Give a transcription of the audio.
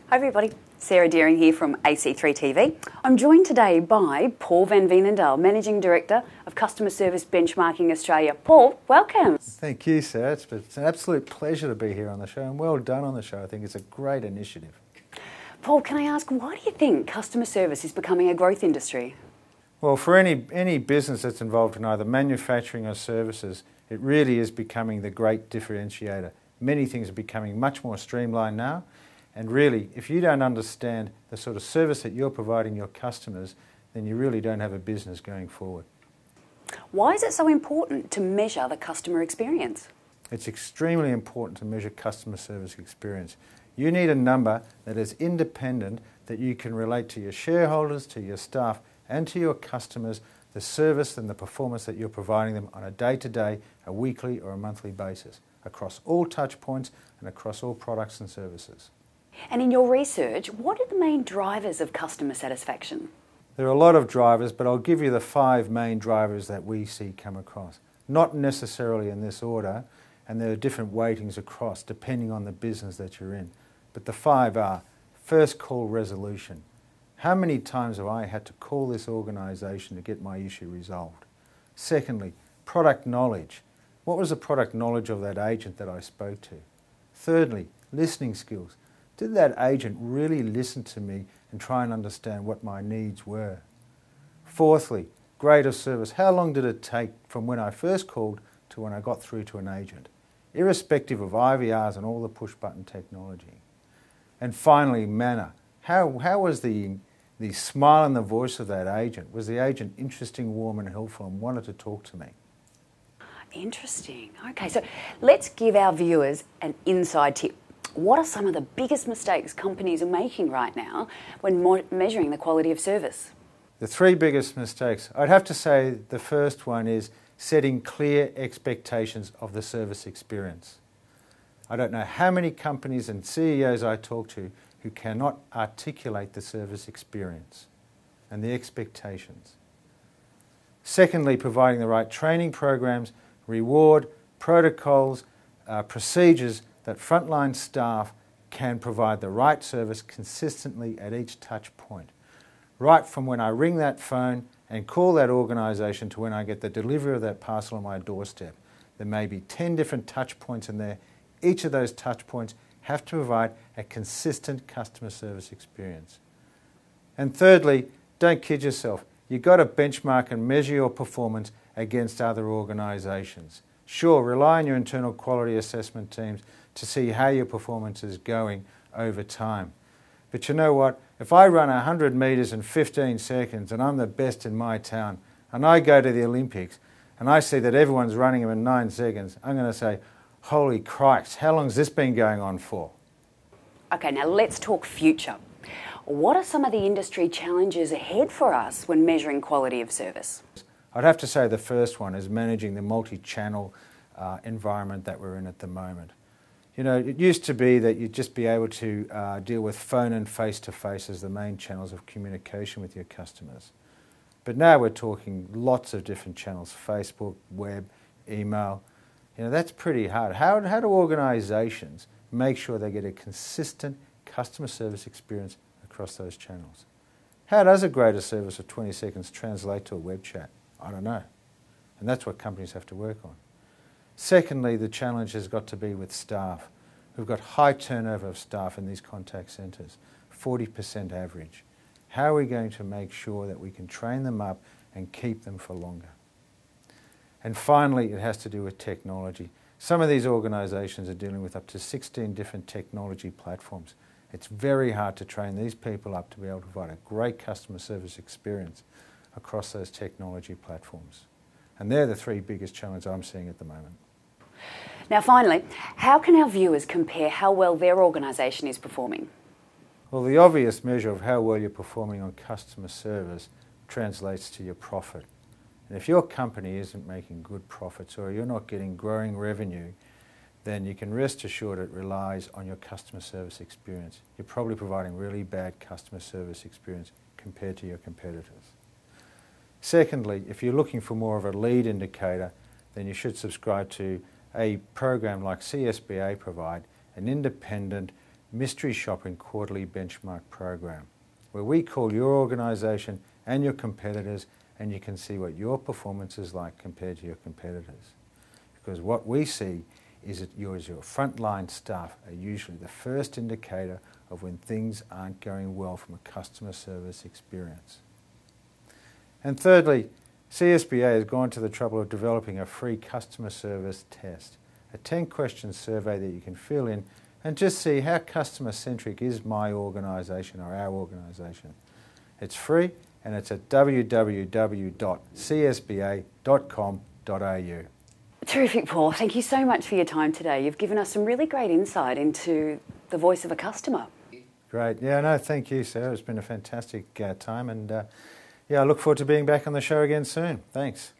Hi everybody, Sarah Deering here from Ac3TV. I'm joined today by Paul van Veenendaal, Managing Director of Customer Service Benchmarking Australia. Paul, welcome. Thank you, Sarah. It's an absolute pleasure to be here on the show, and well done on the show. I think it's a great initiative. Paul, can I ask, why do you think customer service is becoming a growth industry? Well, for any business that's involved in either manufacturing or services, it really is becoming the great differentiator. Many things are becoming much more streamlined now. And really, if you don't understand the sort of service that you're providing your customers, then you really don't have a business going forward. Why is it so important to measure the customer experience? It's extremely important to measure customer service experience. You need a number that is independent, that you can relate to your shareholders, to your staff, and to your customers, the service and the performance that you're providing them on a day-to-day, a weekly or a monthly basis, across all touch points and across all products and services. And in your research, what are the main drivers of customer satisfaction? There are a lot of drivers, but I'll give you the 5 main drivers that we see come across. Not necessarily in this order, and there are different weightings across depending on the business that you're in. But the 5 are: first, call resolution. How many times have I had to call this organisation to get my issue resolved? Secondly, product knowledge. What was the product knowledge of that agent that I spoke to? Thirdly, listening skills. Did that agent really listen to me and try and understand what my needs were? Fourthly, grade of service. How long did it take from when I first called to when I got through to an agent, irrespective of IVRs and all the push-button technology? And finally, manner. How was the smile in the voice of that agent? Was the agent interesting, warm and helpful and wanted to talk to me? Interesting. Okay, so let's give our viewers an inside tip. What are some of the biggest mistakes companies are making right now when measuring the quality of service? The 3 biggest mistakes. I'd have to say the first one is setting clear expectations of the service experience. I don't know how many companies and CEOs I talk to who cannot articulate the service experience and the expectations. Secondly, providing the right training programs, reward, protocols, procedures that frontline staff can provide the right service consistently at each touch point. Right from when I ring that phone and call that organisation to when I get the delivery of that parcel on my doorstep. There may be 10 different touch points in there. Each of those touch points have to provide a consistent customer service experience. And thirdly, don't kid yourself. You've got to benchmark and measure your performance against other organisations. Sure, rely on your internal quality assessment teams to see how your performance is going over time. But you know what? If I run 100 metres in 15 seconds and I'm the best in my town, and I go to the Olympics and I see that everyone's running them in 9 seconds, I'm going to say, holy Christ, how long has this been going on for? Okay, now let's talk future. What are some of the industry challenges ahead for us when measuring quality of service? I'd have to say the first one is managing the multi-channel environment that we're in at the moment. You know, it used to be that you'd just be able to deal with phone and face-to-face as the main channels of communication with your customers. But now we're talking lots of different channels: Facebook, web, email. You know, that's pretty hard. How do organisations make sure they get a consistent customer service experience across those channels? How does a greater service of 20 seconds translate to a web chat? I don't know. And that's what companies have to work on. Secondly, the challenge has got to be with staff. We've got high turnover of staff in these contact centres, 40% average. How are we going to make sure that we can train them up and keep them for longer? And finally, it has to do with technology. Some of these organisations are dealing with up to 16 different technology platforms. It's very hard to train these people up to be able to provide a great customer service experience across those technology platforms. And they're the 3 biggest challenges I'm seeing at the moment. Now finally, how can our viewers compare how well their organisation is performing? Well, the obvious measure of how well you're performing on customer service translates to your profit. And if your company isn't making good profits or you're not getting growing revenue, then you can rest assured it relies on your customer service experience. You're probably providing really bad customer service experience compared to your competitors. Secondly, if you're looking for more of a lead indicator, then you should subscribe to a program like CSBA provide, an independent mystery shopping quarterly benchmark program, where we call your organisation and your competitors, and you can see what your performance is like compared to your competitors. Because what we see is that your frontline staff are usually the first indicator of when things aren't going well from a customer service experience. And thirdly, CSBA has gone to the trouble of developing a free customer service test, a 10-question survey that you can fill in and just see how customer-centric is my organisation or our organisation. It's free and it's at www.csba.com.au. Terrific, Paul. Thank you so much for your time today. You've given us some really great insight into the voice of a customer. Great. Yeah, no, thank you, Sarah. It's been a fantastic time, and yeah, I look forward to being back on the show again soon. Thanks.